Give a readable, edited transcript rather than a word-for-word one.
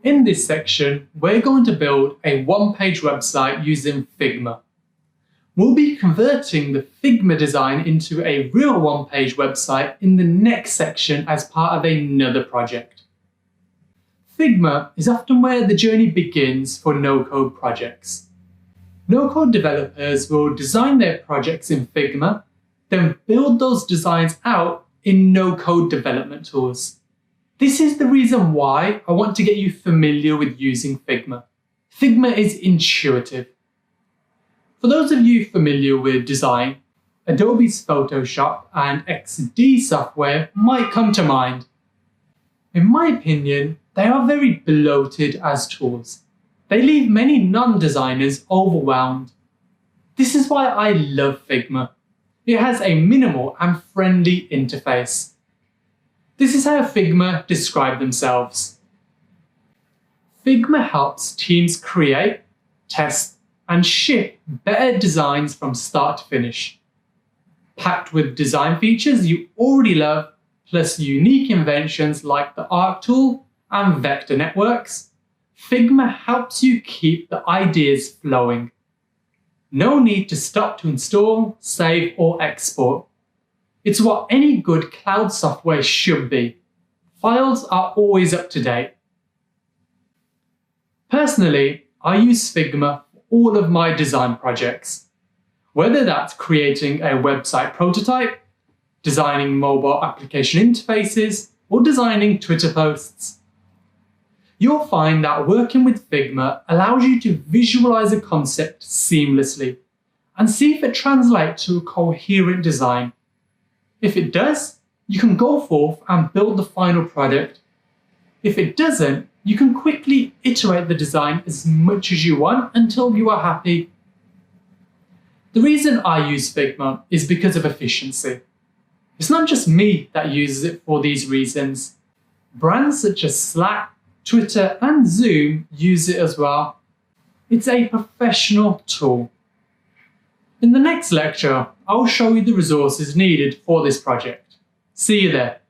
In this section, we're going to build a one-page website using Figma. We'll be converting the Figma design into a real one-page website in the next section as part of another project. Figma is often where the journey begins for no-code projects. No-code developers will design their projects in Figma, then build those designs out in no-code development tools. This is the reason why I want to get you familiar with using Figma. Figma is intuitive. For those of you familiar with design, Adobe's Photoshop and XD software might come to mind. In my opinion, they are very bloated as tools. They leave many non-designers overwhelmed. This is why I love Figma. It has a minimal and friendly interface. This is how Figma describe themselves. Figma helps teams create, test, and ship better designs from start to finish. Packed with design features you already love, plus unique inventions like the arc tool and vector networks, Figma helps you keep the ideas flowing. No need to stop to install, save, or export. It's what any good cloud software should be. Files are always up to date. Personally, I use Figma for all of my design projects. Whether that's creating a website prototype, designing mobile application interfaces, or designing Twitter posts. You'll find that working with Figma allows you to visualize a concept seamlessly and see if it translates to a coherent design. If it does, you can go forth and build the final product. If it doesn't, you can quickly iterate the design as much as you want until you are happy. The reason I use Figma is because of efficiency. It's not just me that uses it for these reasons. Brands such as Slack, Twitter, and Zoom use it as well. It's a professional tool. In the next lecture, I'll show you the resources needed for this project. See you there.